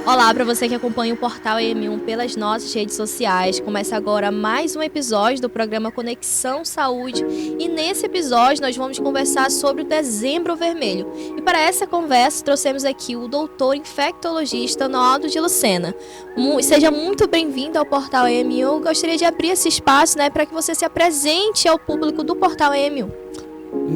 Olá para você que acompanha o Portal EM1 pelas nossas redes sociais. Começa agora mais um episódio do programa Conexão Saúde e nesse episódio nós vamos conversar sobre o Dezembro Vermelho. E para essa conversa trouxemos aqui o doutor infectologista Noaldo de Lucena. Seja muito bem-vindo ao Portal EM1. Eu gostaria de abrir esse espaço, para que você se apresente ao público do Portal EM1.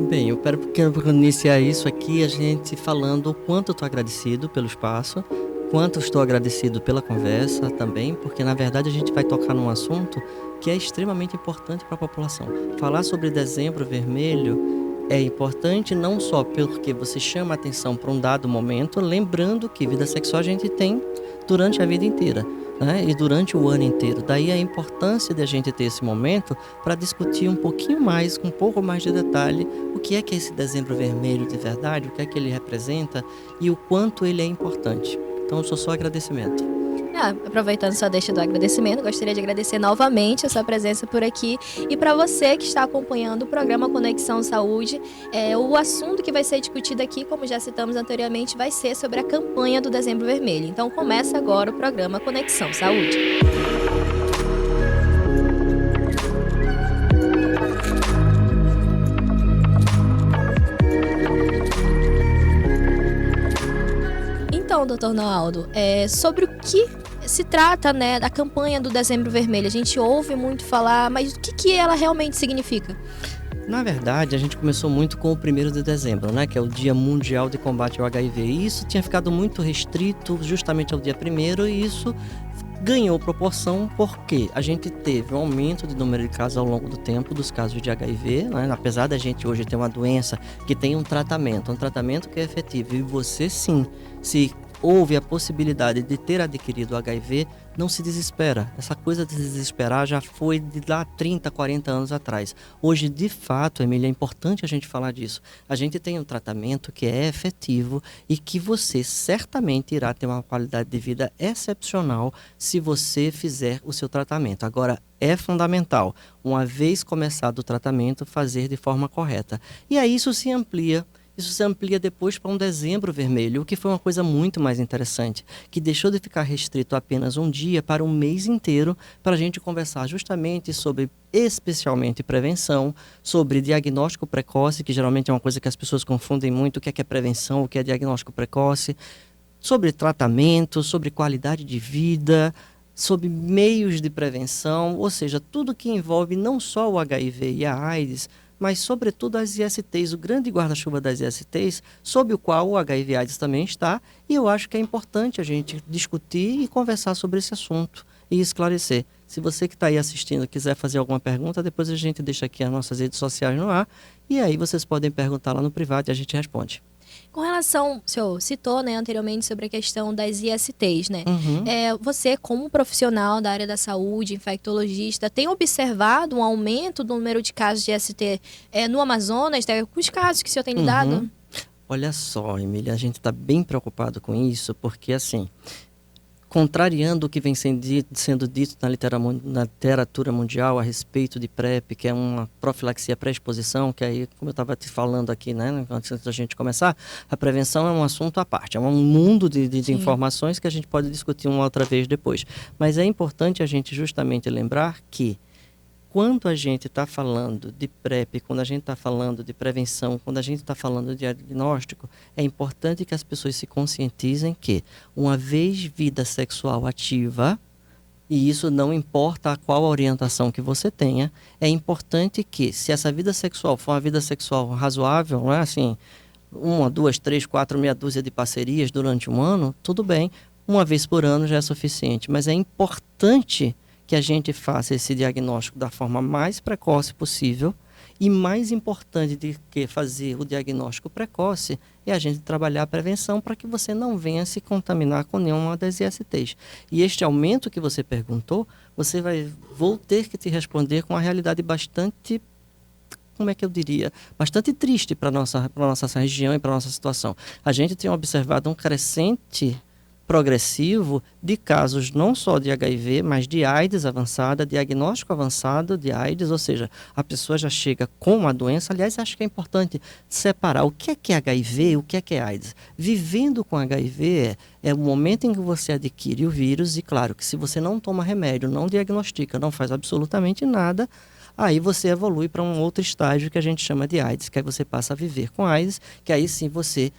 Bem, eu quero iniciar isso aqui a gente falando o quanto eu estou agradecido pelo espaço, quanto eu estou agradecido pela conversa também, porque na verdade a gente vai tocar num assunto que é extremamente importante para a população. Falar sobre Dezembro Vermelho é importante não só porque você chama a atenção para um dado momento, lembrando que vida sexual a gente tem durante a vida inteira, né? E durante o ano inteiro. Daí a importância de a gente ter esse momento para discutir um pouquinho mais, com um pouco mais de detalhe, o que é esse Dezembro Vermelho de verdade, o que é que ele representa e o quanto ele é importante. Então, só agradecimento. Aproveitando sua deixa do agradecimento, gostaria de agradecer novamente a sua presença por aqui. E para você que está acompanhando o programa Conexão Saúde, o assunto que vai ser discutido aqui, como já citamos anteriormente, vai ser sobre a campanha do Dezembro Vermelho. Então, começa agora o programa Conexão Saúde. Então, doutor Noaldo, sobre o que se trata, da campanha do Dezembro Vermelho? A gente ouve muito falar, mas o que ela realmente significa? Na verdade, a gente começou muito com o 1º de dezembro, que é o Dia Mundial de Combate ao HIV. E isso tinha ficado muito restrito justamente ao dia 1º, e isso ganhou proporção porque a gente teve um aumento de número de casos ao longo do tempo dos casos de HIV, apesar da gente hoje ter uma doença que tem um tratamento que é efetivo, e você sim, se houve a possibilidade de ter adquirido o HIV, não se desespera. Essa coisa de se desesperar já foi de lá 30, 40 anos atrás. Hoje, de fato, Emília, é importante a gente falar disso. A gente tem um tratamento que é efetivo e que você certamente irá ter uma qualidade de vida excepcional se você fizer o seu tratamento. Agora, é fundamental, uma vez começado o tratamento, fazer de forma correta. E aí isso se amplia. Isso se amplia depois para um Dezembro Vermelho, o que foi uma coisa muito mais interessante, que deixou de ficar restrito a apenas um dia para um mês inteiro, para a gente conversar justamente sobre, especialmente, prevenção, sobre diagnóstico precoce, que geralmente é uma coisa que as pessoas confundem muito, o que é prevenção, o que é diagnóstico precoce, sobre tratamento, sobre qualidade de vida, sobre meios de prevenção, ou seja, tudo que envolve não só o HIV e a AIDS, mas sobretudo as ISTs, o grande guarda-chuva das ISTs, sob o qual o HIV/AIDS também está, e eu acho que é importante a gente discutir e conversar sobre esse assunto e esclarecer. Se você que está aí assistindo quiser fazer alguma pergunta, depois a gente deixa aqui as nossas redes sociais no ar, e aí vocês podem perguntar lá no privado e a gente responde. Com relação, o senhor citou anteriormente sobre a questão das ISTs, Uhum. Você, como profissional da área da saúde, infectologista, tem observado um aumento do número de casos de IST no Amazonas, com os casos que o senhor tem lidado? Olha só, Emília, a gente está bem preocupado com isso, porque assim, contrariando o que vem sendo dito na literatura mundial a respeito de PrEP, que é uma profilaxia pré-exposição, que aí, como eu estava te falando aqui, antes da gente começar, a prevenção é um assunto à parte, é um mundo de informações que a gente pode discutir uma outra vez depois. Mas é importante a gente justamente lembrar que quando a gente está falando de PrEP, quando a gente está falando de prevenção, quando a gente está falando de diagnóstico, é importante que as pessoas se conscientizem que, uma vez vida sexual ativa, e isso não importa a qual orientação que você tenha, é importante que, se essa vida sexual for uma vida sexual razoável, não é assim, 1, 2, 3, 4, meia dúzia de parcerias durante um ano, tudo bem, uma vez por ano já é suficiente, mas é importante que a gente faça esse diagnóstico da forma mais precoce possível, e mais importante do que fazer o diagnóstico precoce é a gente trabalhar a prevenção para que você não venha se contaminar com nenhuma das ISTs. E este aumento que você perguntou, vou ter que te responder com uma realidade bastante, bastante triste para a nossa região e para a nossa situação. A gente tem observado um crescente progressivo de casos não só de HIV, mas de AIDS avançada, diagnóstico avançado de AIDS, ou seja, a pessoa já chega com a doença. Aliás, acho que é importante separar o que é HIV e o que é AIDS. Vivendo com HIV é o momento em que você adquire o vírus e, claro, que se você não toma remédio, não diagnostica, não faz absolutamente nada, aí você evolui para um outro estágio que a gente chama de AIDS, que aí você passa a viver com AIDS, que aí sim você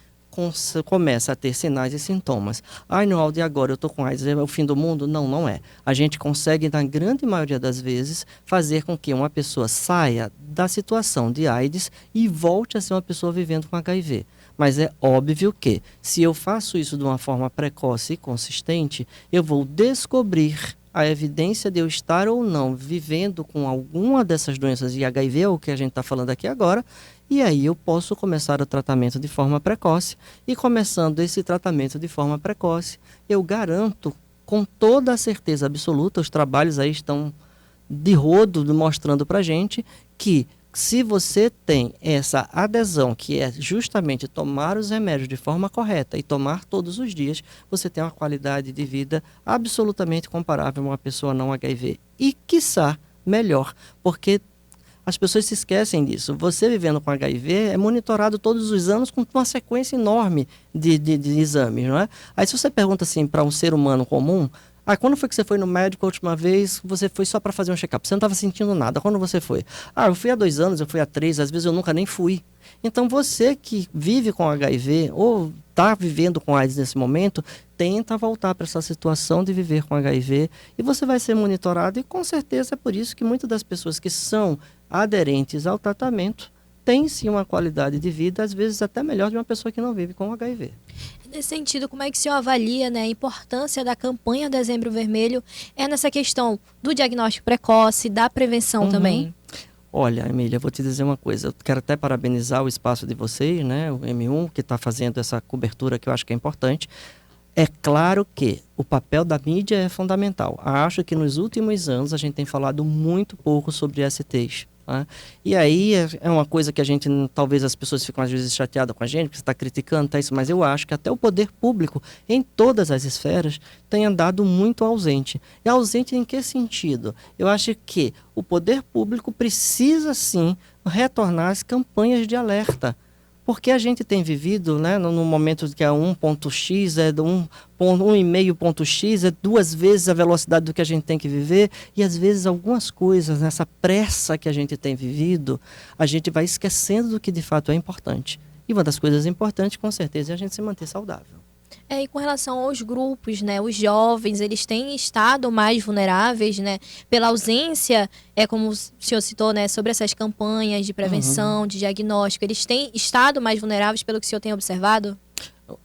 começa a ter sinais e sintomas. Ai, no áudio agora eu estou com AIDS, é o fim do mundo? Não, não é. A gente consegue, na grande maioria das vezes, fazer com que uma pessoa saia da situação de AIDS e volte a ser uma pessoa vivendo com HIV. Mas é óbvio que, se eu faço isso de uma forma precoce e consistente, eu vou descobrir a evidência de eu estar ou não vivendo com alguma dessas doenças, e HIV é o que a gente está falando aqui agora, e aí eu posso começar o tratamento de forma precoce, e começando esse tratamento de forma precoce, eu garanto com toda a certeza absoluta, os trabalhos aí estão de rodo mostrando para a gente que se você tem essa adesão, que é justamente tomar os remédios de forma correta e tomar todos os dias, você tem uma qualidade de vida absolutamente comparável a uma pessoa não HIV. E, quiçá, melhor, porque as pessoas se esquecem disso. Você vivendo com HIV é monitorado todos os anos com uma sequência enorme de exames, não é? Aí se você pergunta assim para um ser humano comum, quando foi que você foi no médico a última vez? Você foi só para fazer um check-up. Você não estava sentindo nada. Quando você foi? Eu fui há 2 anos, eu fui há 3, às vezes eu nunca nem fui. Então você que vive com HIV ou está vivendo com AIDS nesse momento, tenta voltar para essa situação de viver com HIV e você vai ser monitorado, e com certeza é por isso que muitas das pessoas que são aderentes ao tratamento têm sim uma qualidade de vida, às vezes até melhor de uma pessoa que não vive com HIV. Nesse sentido, como é que o senhor avalia, né, a importância da campanha Dezembro Vermelho nessa questão do diagnóstico precoce, da prevenção também? Olha, Emília, eu vou te dizer uma coisa. Eu quero até parabenizar o espaço de vocês, né, o M1, que está fazendo essa cobertura que eu acho que é importante. É claro que o papel da mídia é fundamental. Acho que nos últimos anos a gente tem falado muito pouco sobre STs. Né? E aí é uma coisa que a gente, talvez as pessoas ficam às vezes chateadas com a gente, porque você está criticando, tá isso, mas eu acho que até o poder público, em todas as esferas, tem andado muito ausente. E ausente em que sentido? Eu acho que o poder público precisa sim retornar às campanhas de alerta. Porque a gente tem vivido, né, no momento que é 1.x, é 1,5.x, é 2 vezes a velocidade do que a gente tem que viver, e às vezes algumas coisas, nessa pressa que a gente tem vivido, a gente vai esquecendo do que de fato é importante. E uma das coisas importantes, com certeza, é a gente se manter saudável. E com relação aos grupos, né, os jovens, eles têm estado mais vulneráveis, né, pela ausência, como o senhor citou, né, sobre essas campanhas de prevenção, de diagnóstico, eles têm estado mais vulneráveis pelo que o senhor tem observado?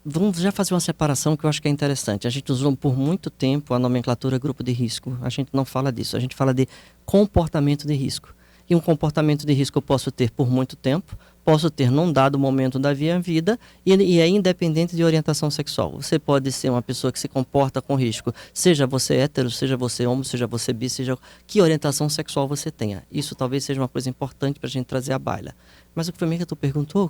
Vamos já fazer uma separação que eu acho que é interessante. A gente usou por muito tempo a nomenclatura grupo de risco. A gente não fala disso, a gente fala de comportamento de risco. E um comportamento de risco eu posso ter por muito tempo, posso ter num dado momento da minha vida e é independente de orientação sexual. Você pode ser uma pessoa que se comporta com risco, seja você hétero, seja você homo, seja você bi, seja que orientação sexual você tenha. Isso talvez seja uma coisa importante para a gente trazer à baila. Mas o que foi mesmo que tu perguntou?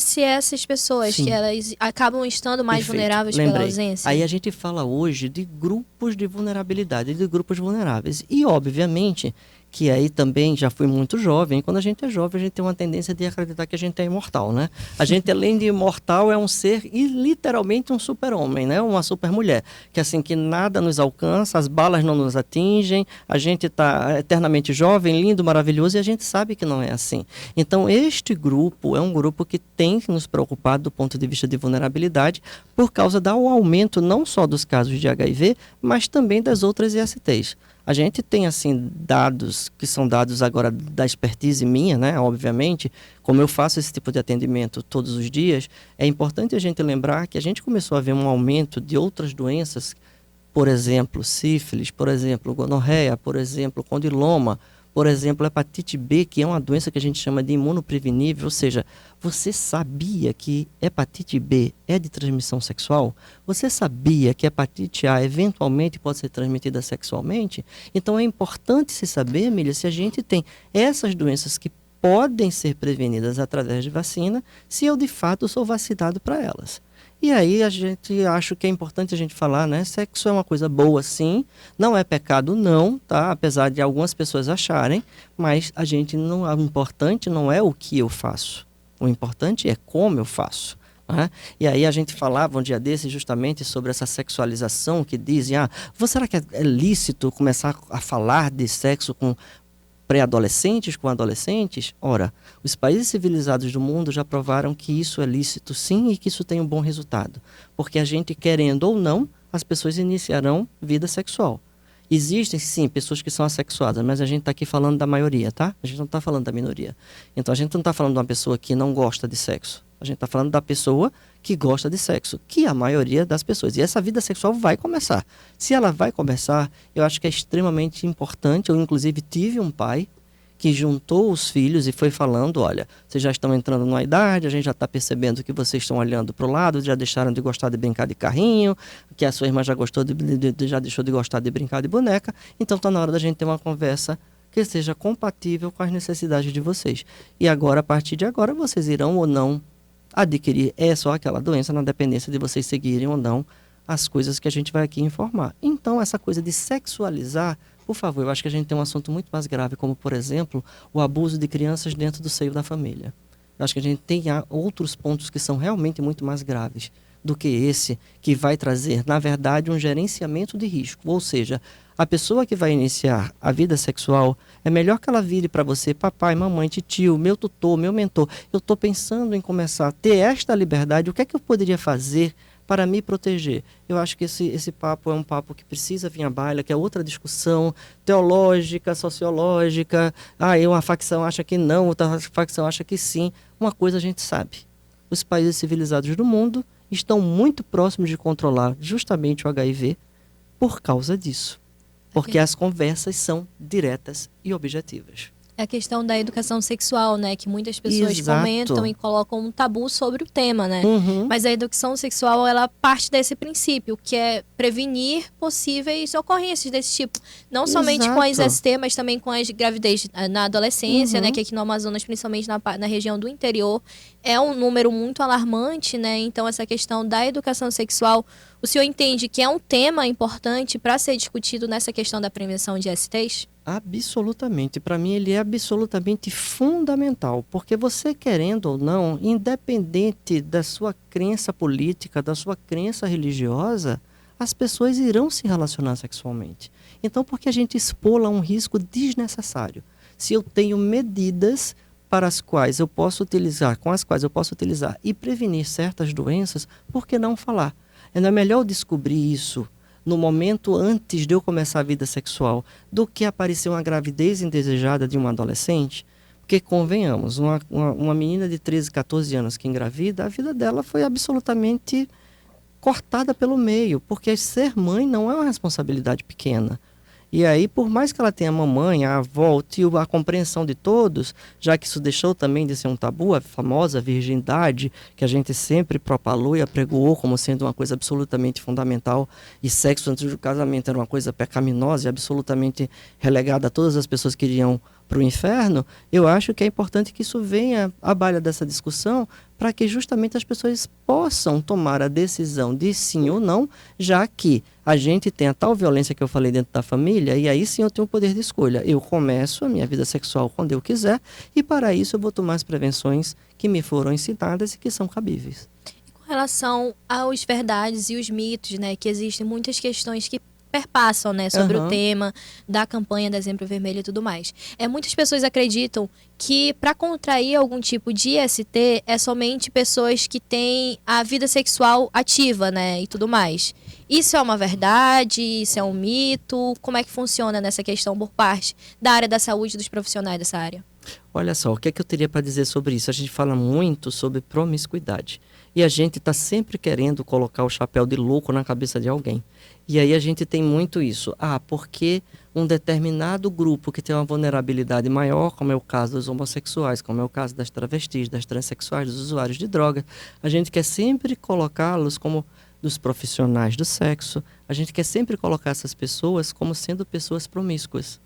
Se essas pessoas, que elas acabam estando mais vulneráveis pela ausência. Aí a gente fala hoje de grupos de vulnerabilidade, de grupos vulneráveis. E, obviamente, que aí também já fui muito jovem. Quando a gente é jovem, a gente tem uma tendência de acreditar que a gente é imortal, né? A gente, além de imortal, é um ser e literalmente um super-homem, né? Uma super-mulher. Que assim, que nada nos alcança, as balas não nos atingem, a gente está eternamente jovem, lindo, maravilhoso, e a gente sabe que não é assim. Então, este grupo é um grupo que tem nos preocupado do ponto de vista de vulnerabilidade por causa do aumento não só dos casos de HIV, mas também das outras ISTs. A gente tem, assim, dados que são dados agora da expertise minha, né? Obviamente, como eu faço esse tipo de atendimento todos os dias, é importante a gente lembrar que a gente começou a ver um aumento de outras doenças, por exemplo, sífilis, por exemplo, gonorreia, por exemplo, condiloma, por exemplo, hepatite B, que é uma doença que a gente chama de imunoprevenível, ou seja, você sabia que hepatite B é de transmissão sexual? Você sabia que hepatite A eventualmente pode ser transmitida sexualmente? Então é importante se saber, Emília, se a gente tem essas doenças que podem ser prevenidas através de vacina, se eu de fato sou vacinado para elas. E aí a gente acha que é importante a gente falar, né? Sexo é uma coisa boa, sim. Não é pecado, não, tá? Apesar de algumas pessoas acharem. Mas a gente não, o importante não é o que eu faço. O importante é como eu faço. Né? E aí a gente falava um dia desses justamente sobre essa sexualização que dizem, será que é lícito começar a falar de sexo com pré-adolescentes, com adolescentes? Ora, os países civilizados do mundo já provaram que isso é lícito sim e que isso tem um bom resultado. Porque a gente, querendo ou não, as pessoas iniciarão vida sexual. Existem, sim, pessoas que são assexuadas, mas a gente está aqui falando da maioria, tá? A gente não está falando da minoria. Então, a gente não está falando de uma pessoa que não gosta de sexo. A gente está falando da pessoa que gosta de sexo, que é a maioria das pessoas. E essa vida sexual vai começar. Se ela vai começar, eu acho que é extremamente importante. Eu, inclusive, tive um pai que juntou os filhos e foi falando, olha, vocês já estão entrando numa idade, a gente já está percebendo que vocês estão olhando para o lado, já deixaram de gostar de brincar de carrinho, que a sua irmã já já deixou de gostar de brincar de boneca, então está na hora da gente ter uma conversa que seja compatível com as necessidades de vocês. E agora, a partir de agora, vocês irão ou não adquirir só aquela doença na dependência de vocês seguirem ou não as coisas que a gente vai aqui informar. Então, essa coisa de sexualizar, por favor, eu acho que a gente tem um assunto muito mais grave, como, por exemplo, o abuso de crianças dentro do seio da família. Eu acho que a gente tem outros pontos que são realmente muito mais graves do que esse, que vai trazer, na verdade, um gerenciamento de risco. Ou seja, a pessoa que vai iniciar a vida sexual, é melhor que ela vire para você, papai, mamãe, tio, meu tutor, meu mentor. Eu estou pensando em começar a ter esta liberdade, o que é que eu poderia fazer para me proteger? Eu acho que esse papo é um papo que precisa vir à baila, que é outra discussão teológica, sociológica. Uma facção acha que não, outra facção acha que sim. Uma coisa a gente sabe. Os países civilizados do mundo estão muito próximos de controlar justamente o HIV por causa disso. Porque as conversas são diretas e objetivas. É a questão da educação sexual, né? Que muitas pessoas Exato. comentam e colocam um tabu sobre o tema, né? Uhum. Mas a educação sexual, ela parte desse princípio, que é prevenir possíveis ocorrências desse tipo. Não somente com as ST, mas também com as gravidez na adolescência, né? Que aqui no Amazonas, principalmente na região do interior, é um número muito alarmante, né? Então, essa questão da educação sexual, o senhor entende que é um tema importante para ser discutido nessa questão da prevenção de STs? Absolutamente. Para mim, ele é absolutamente fundamental. Porque você, querendo ou não, independente da sua crença política, da sua crença religiosa, as pessoas irão se relacionar sexualmente. Então, por que a gente expor a um risco desnecessário? Se eu tenho medidas para as quais eu posso utilizar, com as quais eu posso utilizar e prevenir certas doenças, por que não falar? Não é melhor descobrir isso no momento antes de eu começar a vida sexual, do que aparecer uma gravidez indesejada de uma adolescente? Porque, convenhamos, uma menina de 13, 14 anos que engravida, a vida dela foi absolutamente cortada pelo meio, porque ser mãe não é uma responsabilidade pequena. E aí, por mais que ela tenha a mamãe, a avó, o tio, a compreensão de todos, já que isso deixou também de ser um tabu, a famosa virgindade, que a gente sempre propalou e apregoou como sendo uma coisa absolutamente fundamental, e sexo antes do casamento era uma coisa pecaminosa e absolutamente relegada a todas as pessoas que iriam para o inferno, eu acho que é importante que isso venha à baila dessa discussão para que justamente as pessoas possam tomar a decisão de sim ou não, já que a gente tem a tal violência que eu falei dentro da família, e aí sim eu tenho o poder de escolha. Eu começo a minha vida sexual quando eu quiser, e para isso eu vou tomar as prevenções que me foram ensinadas e que são cabíveis. E com relação aos verdades e os mitos, né, que existem muitas questões que perpassam, né, sobre o tema da campanha Dezembro Vermelho e tudo mais. Muitas pessoas acreditam que para contrair algum tipo de IST é somente pessoas que têm a vida sexual ativa, né, e tudo mais. Isso é uma verdade? Isso é um mito? Como é que funciona nessa questão por parte da área da saúde e dos profissionais dessa área? Olha só, o que é que eu teria para dizer sobre isso? A gente fala muito sobre promiscuidade. E a gente está sempre querendo colocar o chapéu de louco na cabeça de alguém. E aí a gente tem muito isso. Porque um determinado grupo que tem uma vulnerabilidade maior, como é o caso dos homossexuais, como é o caso das travestis, das transexuais, dos usuários de droga, a gente quer sempre colocá-los como dos profissionais do sexo, a gente quer sempre colocar essas pessoas como sendo pessoas promíscuas.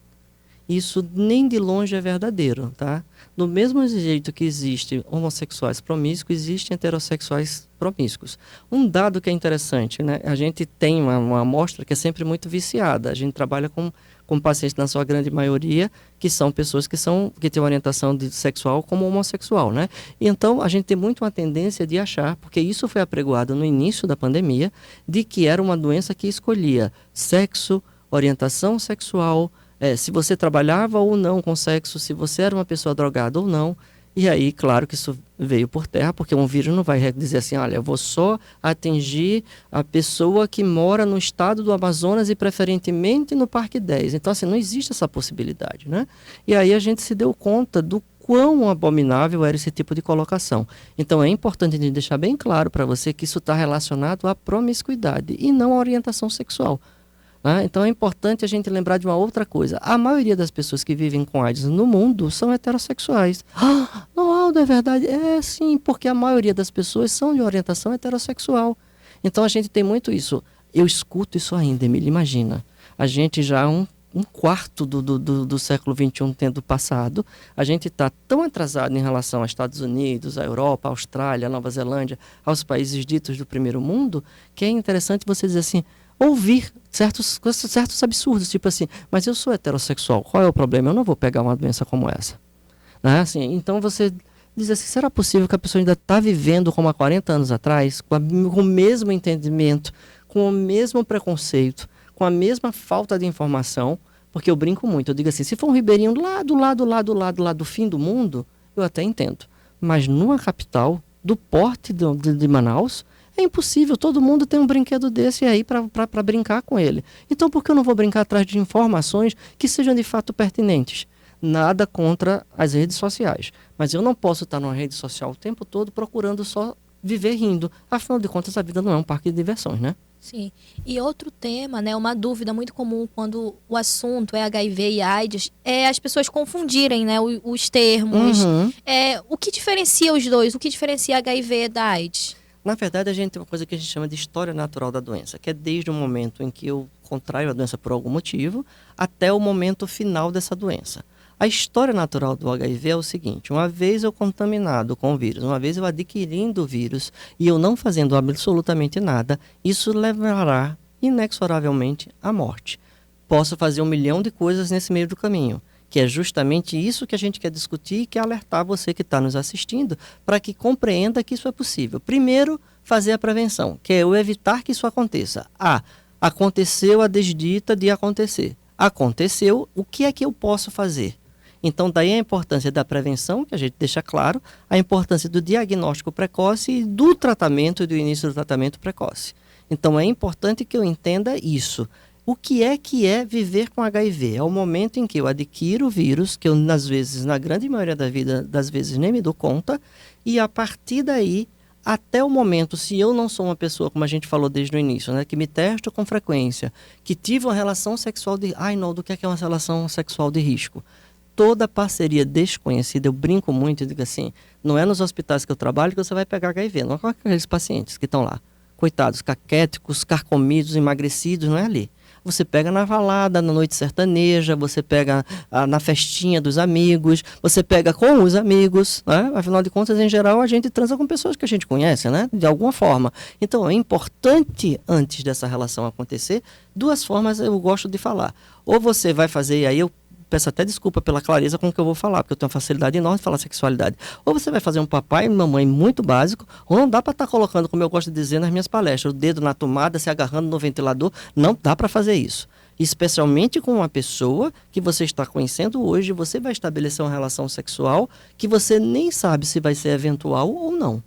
isso nem de longe é verdadeiro, tá? Do mesmo jeito que existem homossexuais promíscuos, existem heterossexuais promíscuos. Um dado que é interessante, né? A gente tem uma amostra que é sempre muito viciada. A gente trabalha com pacientes, na sua grande maioria, que são pessoas que têm orientação sexual como homossexual, né? E então, a gente tem muito uma tendência de achar, porque isso foi apregoado no início da pandemia, de que era uma doença que escolhia sexo, orientação sexual, se você trabalhava ou não com sexo, se você era uma pessoa drogada ou não. E aí, claro que isso veio por terra, porque um vírus não vai dizer assim, olha, eu vou só atingir a pessoa que mora no estado do Amazonas e preferentemente no Parque 10. Então, assim, não existe essa possibilidade, né? E aí a gente se deu conta do quão abominável era esse tipo de colocação. Então, é importante a gente deixar bem claro para você que isso está relacionado à promiscuidade e não à orientação sexual. Então é importante a gente lembrar de uma outra coisa. A maioria das pessoas que vivem com AIDS no mundo são heterossexuais. Não, Aldo, é verdade? É sim, porque a maioria das pessoas são de orientação heterossexual. Então a gente tem muito isso. Eu escuto isso ainda, Emília, imagina. A gente já um quarto do século XXI tendo passado, a gente está tão atrasado em relação aos Estados Unidos, à Europa, à Austrália, à Nova Zelândia, aos países ditos do primeiro mundo, que é interessante você dizer assim, ouvir certos absurdos, tipo assim, mas eu sou heterossexual, qual é o problema? Eu não vou pegar uma doença como essa. Né? Assim, então você diz assim, será possível que a pessoa ainda está vivendo como há 40 anos atrás, com o mesmo entendimento, com o mesmo preconceito, com a mesma falta de informação? Porque eu brinco muito, eu digo assim, se for um ribeirinho lá do fim do mundo, eu até entendo. Mas numa capital, do porte de Manaus, é impossível, todo mundo tem um brinquedo desse aí para brincar com ele. Então, por que eu não vou brincar atrás de informações que sejam de fato pertinentes? Nada contra as redes sociais, mas eu não posso estar numa rede social o tempo todo procurando só viver rindo. Afinal de contas, a vida não é um parque de diversões, né? Sim. E outro tema, né, uma dúvida muito comum quando o assunto é HIV e AIDS, é as pessoas confundirem, né, os termos. Uhum. O que diferencia os dois? O que diferencia HIV da AIDS? Na verdade, a gente tem uma coisa que a gente chama de história natural da doença, que é desde o momento em que eu contraio a doença por algum motivo, até o momento final dessa doença. A história natural do HIV é o seguinte, uma vez eu contaminado com o vírus, uma vez eu adquirindo o vírus e eu não fazendo absolutamente nada, isso levará inexoravelmente à morte. Posso fazer 1 milhão de coisas nesse meio do caminho, que é justamente isso que a gente quer discutir e quer alertar você que está nos assistindo para que compreenda que isso é possível. Primeiro, fazer a prevenção, que é eu evitar que isso aconteça. Aconteceu a desdita de acontecer. Aconteceu, o que é que eu posso fazer? Então, daí a importância da prevenção, que a gente deixa claro, a importância do diagnóstico precoce e do tratamento e do início do tratamento precoce. Então, é importante que eu entenda isso. O que é viver com HIV? É o momento em que eu adquiro o vírus, que eu, às vezes, na grande maioria das vezes, nem me dou conta, e a partir daí, até o momento, se eu não sou uma pessoa, como a gente falou desde o início, né, que me testo com frequência, que tive uma relação sexual de... do que é uma relação sexual de risco? Toda parceria desconhecida, eu brinco muito e digo assim, não é nos hospitais que eu trabalho que você vai pegar HIV, não é com aqueles pacientes que estão lá, coitados, caquéticos, carcomidos, emagrecidos, não é ali. Você pega na balada, na noite sertaneja, você pega na festinha dos amigos, você pega com os amigos, né? Afinal de contas, em geral, a gente transa com pessoas que a gente conhece, né? De alguma forma. Então, é importante, antes dessa relação acontecer, 2 formas eu gosto de falar. Ou você vai fazer, e aí eu peço até desculpa pela clareza com o que eu vou falar, porque eu tenho uma facilidade enorme de falar sexualidade. Ou você vai fazer um papai e mamãe muito básico, ou não dá para estar colocando, como eu gosto de dizer nas minhas palestras, o dedo na tomada, se agarrando no ventilador, não dá para fazer isso. Especialmente com uma pessoa que você está conhecendo hoje, você vai estabelecer uma relação sexual que você nem sabe se vai ser eventual ou não.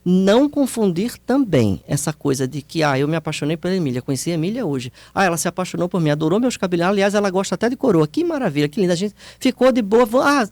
Não confundir também essa coisa de que, eu me apaixonei pela Emília, conheci a Emília hoje. Ela se apaixonou por mim, adorou meus cabelos. Aliás, ela gosta até de coroa. Que maravilha, que linda. A gente ficou de boa.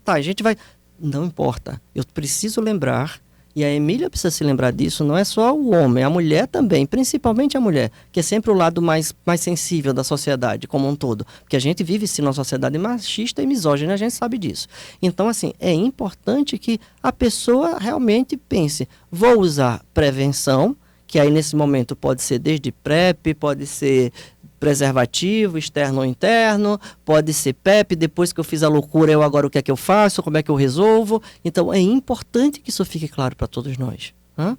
A gente vai... Não importa. Eu preciso lembrar, e a Emília precisa se lembrar disso, não é só o homem, a mulher também, principalmente a mulher, que é sempre o lado mais sensível da sociedade como um todo. Porque a gente vive sim numa sociedade machista e misógina, a gente sabe disso. Então, assim, é importante que a pessoa realmente pense, vou usar prevenção, que aí nesse momento pode ser desde PrEP, pode ser preservativo, externo ou interno, pode ser PEP, depois que eu fiz a loucura, eu agora o que é que eu faço, como é que eu resolvo. Então é importante que isso fique claro para todos nós. Né?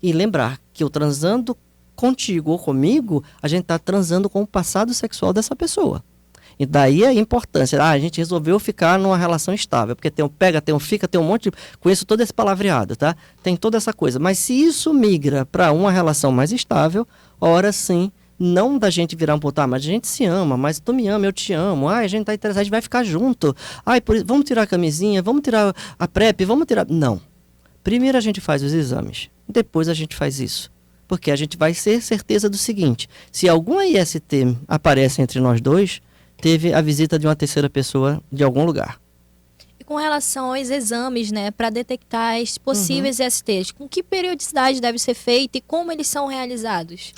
E lembrar que eu transando contigo ou comigo, a gente está transando com o passado sexual dessa pessoa. E daí a importância. A gente resolveu ficar numa relação estável, porque tem um pega, tem um fica, tem um monte de... Conheço todo esse palavreado, tá? Tem toda essa coisa. Mas se isso migra para uma relação mais estável, ora sim, não da gente virar um ponto, mas a gente se ama, mas tu me ama, eu te amo, a gente tá interessado, a gente vai ficar junto. Por isso, vamos tirar a camisinha, vamos tirar a PrEP, vamos tirar... Não. Primeiro a gente faz os exames, depois a gente faz isso. Porque a gente vai ter certeza do seguinte, se alguma IST aparece entre nós dois, teve a visita de uma terceira pessoa de algum lugar. E com relação aos exames, né, para detectar as possíveis ISTs, com que periodicidade deve ser feita e como eles são realizados?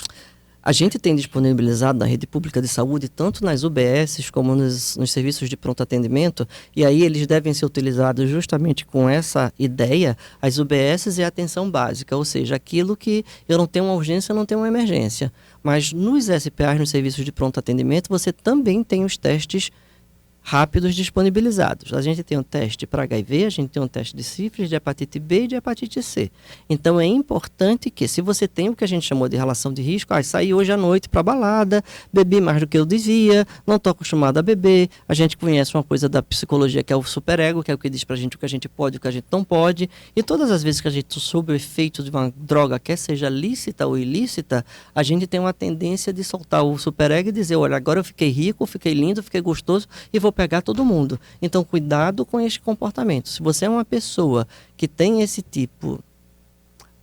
A gente tem disponibilizado na rede pública de saúde, tanto nas UBSs como nos serviços de pronto atendimento, e aí eles devem ser utilizados justamente com essa ideia. As UBSs é a atenção básica, ou seja, aquilo que eu não tenho uma urgência, eu não tenho uma emergência. Mas nos SPAs, nos serviços de pronto atendimento, você também tem os testes rápidos disponibilizados. A gente tem um teste para HIV, a gente tem um teste de sífilis, de hepatite B e de hepatite C. Então é importante que, se você tem o que a gente chamou de relação de risco, saí hoje à noite para balada, bebi mais do que eu devia, não estou acostumado a beber, a gente conhece uma coisa da psicologia que é o superego, que é o que diz para a gente o que a gente pode e o que a gente não pode, e todas as vezes que a gente sob o efeito de uma droga, quer seja lícita ou ilícita, a gente tem uma tendência de soltar o superego e dizer, olha, agora eu fiquei rico, fiquei lindo, fiquei gostoso e vou pegar todo mundo. Então, cuidado com este comportamento. Se você é uma pessoa que tem esse tipo,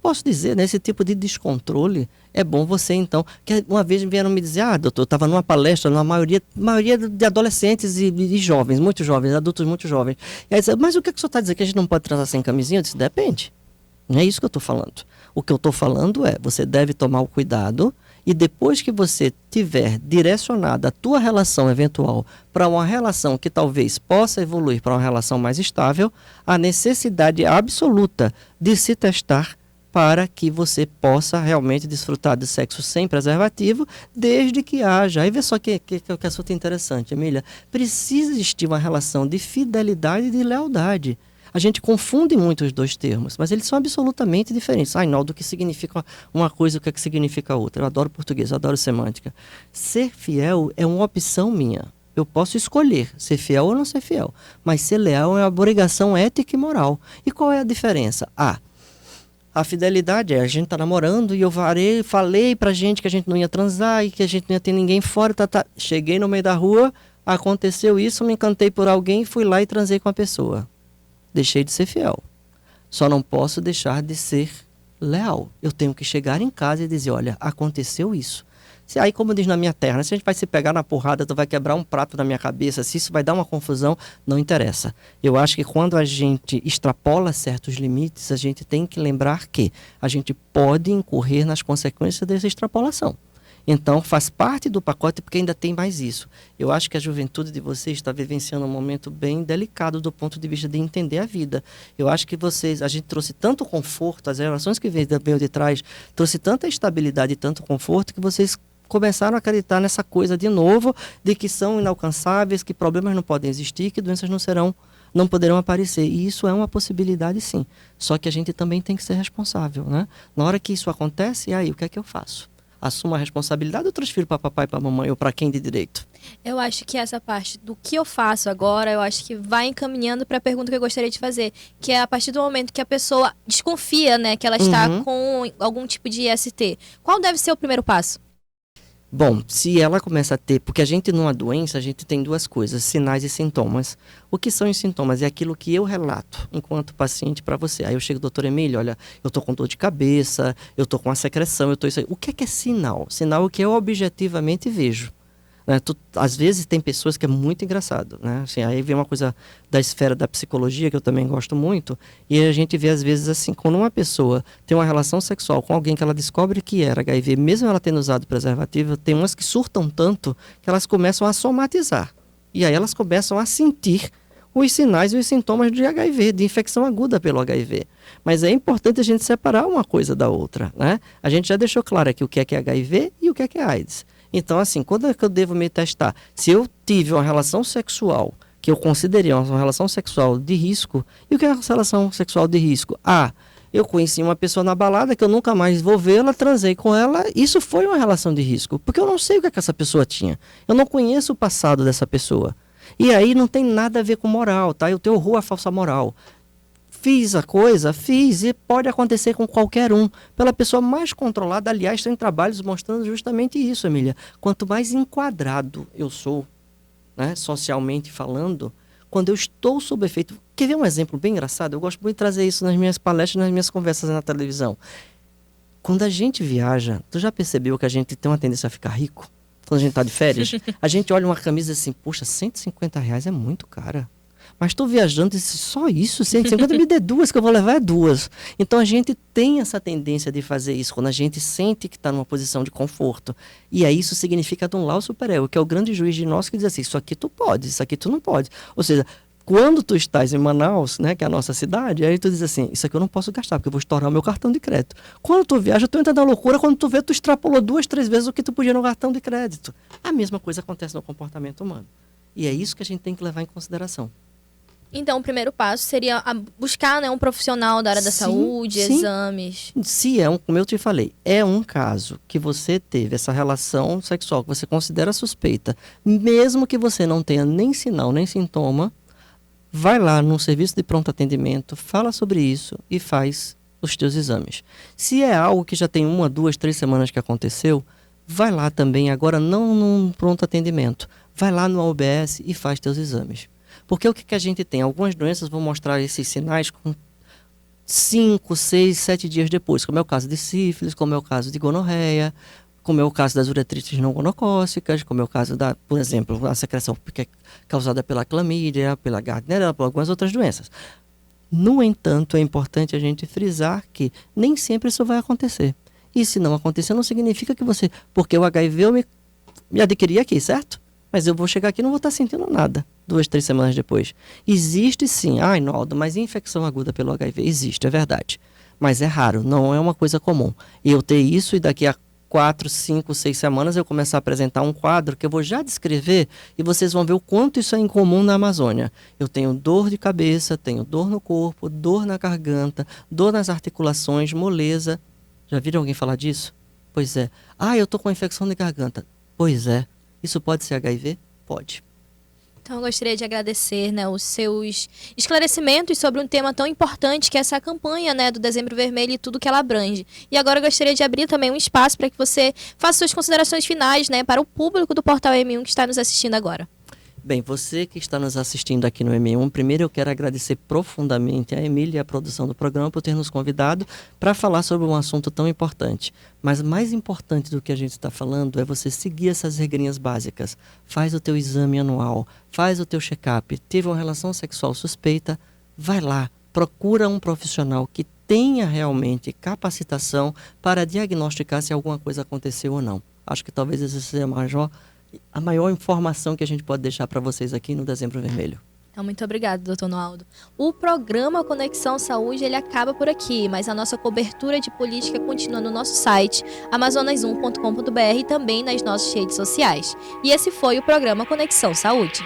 posso dizer, né, esse tipo de descontrole, é bom você, então... Que uma vez vieram me dizer, doutor, eu estava numa palestra, na maioria de adolescentes e jovens, muito jovens, adultos muito jovens. E aí, mas o que o senhor está dizendo? Que a gente não pode transar sem camisinha? Eu disse, depende. Não é isso que eu estou falando. O que eu estou falando é, você deve tomar o cuidado e depois que você tiver direcionado a tua relação eventual para uma relação que talvez possa evoluir para uma relação mais estável, a necessidade absoluta de se testar para que você possa realmente desfrutar de sexo sem preservativo, desde que haja. Aí vê só que assunto interessante, Emília. Precisa existir uma relação de fidelidade e de lealdade. A gente confunde muito os dois termos, mas eles são absolutamente diferentes. Não, do que significa uma coisa e o que significa outra. Eu adoro português, eu adoro semântica. Ser fiel é uma opção minha. Eu posso escolher ser fiel ou não ser fiel, mas ser leal é uma obrigação ética e moral. E qual é a diferença? A fidelidade é, a gente tá namorando e eu falei pra gente que a gente não ia transar e que a gente não ia ter ninguém fora. Cheguei no meio da rua, aconteceu isso, me encantei por alguém, fui lá e transei com a pessoa. Deixei de ser fiel. Só não posso deixar de ser leal. Eu tenho que chegar em casa e dizer, olha, aconteceu isso. Aí, como diz na minha terra, né? Se a gente vai se pegar na porrada, tu vai quebrar um prato na minha cabeça, se isso vai dar uma confusão, não interessa. Eu acho que quando a gente extrapola certos limites, a gente tem que lembrar que a gente pode incorrer nas consequências dessa extrapolação. Então, faz parte do pacote, porque ainda tem mais isso. Eu acho que a juventude de vocês está vivenciando um momento bem delicado do ponto de vista de entender a vida. Eu acho que a gente trouxe tanto conforto, as relações que veio de trás, trouxe tanta estabilidade e tanto conforto, que vocês começaram a acreditar nessa coisa de novo, de que são inalcançáveis, que problemas não podem existir, que doenças não poderão aparecer. E isso é uma possibilidade, sim. Só que a gente também tem que ser responsável, né? Na hora que isso acontece, aí, o que é que eu faço? Assumo a responsabilidade ou transfiro para papai, para mamãe ou para quem de direito? Eu acho que essa parte do que eu faço agora, eu acho que vai encaminhando para a pergunta que eu gostaria de fazer, que é a partir do momento que a pessoa desconfia, né, que ela está com algum tipo de IST. Qual deve ser o primeiro passo? Bom, se ela começa a ter... Porque a gente, numa doença, a gente tem duas coisas, sinais e sintomas. O que são os sintomas? É aquilo que eu relato enquanto paciente para você. Aí eu chego, doutor Emílio, olha, eu tô com dor de cabeça, eu tô com a secreção, eu tô isso aí. O que é sinal? Sinal é o que eu objetivamente vejo. Né? Às vezes tem pessoas que é muito engraçado, né? Assim, aí vem uma coisa da esfera da psicologia que eu também gosto muito, e a gente vê às vezes assim, quando uma pessoa tem uma relação sexual com alguém que ela descobre que era HIV, mesmo ela tendo usado preservativo, tem umas que surtam tanto que elas começam a somatizar, e aí elas começam a sentir os sinais e os sintomas de HIV, de infecção aguda pelo HIV. Mas é importante a gente separar uma coisa da outra, né? A gente já deixou claro aqui o que é HIV e o que é AIDS. Então, assim, quando é que eu devo me testar? Se eu tive uma relação sexual que eu considerei uma relação sexual de risco, e o que é uma relação sexual de risco? Eu conheci uma pessoa na balada que eu nunca mais vou vê-la, transei com ela, isso foi uma relação de risco, porque eu não sei o que é que essa pessoa tinha. Eu não conheço o passado dessa pessoa. E aí não tem nada a ver com moral, tá? Eu tenho horror à falsa moral. Fiz a coisa, fiz, e pode acontecer com qualquer um. Pela pessoa mais controlada, aliás, tem trabalhos mostrando justamente isso, Emília. Quanto mais enquadrado eu sou, né, socialmente falando, quando eu estou sob efeito... Quer ver um exemplo bem engraçado? Eu gosto muito de trazer isso nas minhas palestras, nas minhas conversas na televisão. Quando a gente viaja, tu já percebeu que a gente tem uma tendência a ficar rico? Quando a gente está de férias, a gente olha uma camisa assim, poxa, R$ 150 é muito cara. Mas estou viajando e só isso, 150 me dê duas, que eu vou levar é duas. Então a gente tem essa tendência de fazer isso, quando a gente sente que está numa posição de conforto. E aí isso significa anular o superego, que é o grande juiz de nós que diz assim, isso aqui tu pode, isso aqui tu não pode. Ou seja, quando tu estás em Manaus, né, que é a nossa cidade, aí tu diz assim, isso aqui eu não posso gastar, porque eu vou estourar o meu cartão de crédito. Quando tu viaja, tu entra na loucura, quando tu vê, tu extrapolou 2, 3 vezes o que tu podia no cartão de crédito. A mesma coisa acontece no comportamento humano. E é isso que a gente tem que levar em consideração. Então, o primeiro passo seria buscar, né, um profissional da área da saúde, exames. Se como eu te falei, é um caso que você teve essa relação sexual que você considera suspeita, mesmo que você não tenha nem sinal, nem sintoma, vai lá no serviço de pronto atendimento, fala sobre isso e faz os teus exames. Se é algo que já tem 1, 2, 3 semanas que aconteceu, vai lá também, agora não num pronto atendimento, vai lá no UBS e faz teus exames. Porque o que a gente tem? Algumas doenças vão mostrar esses sinais com 5, 6, 7 dias depois, como é o caso de sífilis, como é o caso de gonorreia, como é o caso das uretrites não gonocócicas, como é o caso da, por exemplo, a secreção que é causada pela clamídia, pela gardnerella, por algumas outras doenças. No entanto, é importante a gente frisar que nem sempre isso vai acontecer. E se não acontecer, não significa que você... Porque o HIV eu me adquiri aqui, certo? Mas eu vou chegar aqui e não vou estar sentindo nada 2, 3 semanas depois. Existe sim. Naldo, mas infecção aguda pelo HIV existe, é verdade. Mas é raro, não é uma coisa comum. Eu ter isso e daqui a 4, 5, 6 semanas eu começar a apresentar um quadro que eu vou já descrever e vocês vão ver o quanto isso é incomum na Amazônia. Eu tenho dor de cabeça, tenho dor no corpo, dor na garganta, dor nas articulações, moleza. Já viram alguém falar disso? Pois é. Eu tô com infecção de garganta. Pois é. Isso pode ser HIV? Pode. Então, eu gostaria de agradecer, né, os seus esclarecimentos sobre um tema tão importante que é essa campanha, né, do Dezembro Vermelho e tudo que ela abrange. E agora eu gostaria de abrir também um espaço para que você faça suas considerações finais, né, para o público do Portal M1 que está nos assistindo agora. Bem, você que está nos assistindo aqui no M1, primeiro eu quero agradecer profundamente a Emília e a produção do programa por ter nos convidado para falar sobre um assunto tão importante. Mas mais importante do que a gente está falando é você seguir essas regrinhas básicas. Faz o teu exame anual, faz o teu check-up. Teve uma relação sexual suspeita, vai lá, procura um profissional que tenha realmente capacitação para diagnosticar se alguma coisa aconteceu ou não. Acho que talvez esse seja a maior informação que a gente pode deixar para vocês aqui no Dezembro Vermelho. Então, muito obrigada, doutor Noaldo. O programa Conexão Saúde, ele acaba por aqui, mas a nossa cobertura de política continua no nosso site, amazonas1.com.br e também nas nossas redes sociais. E esse foi o programa Conexão Saúde.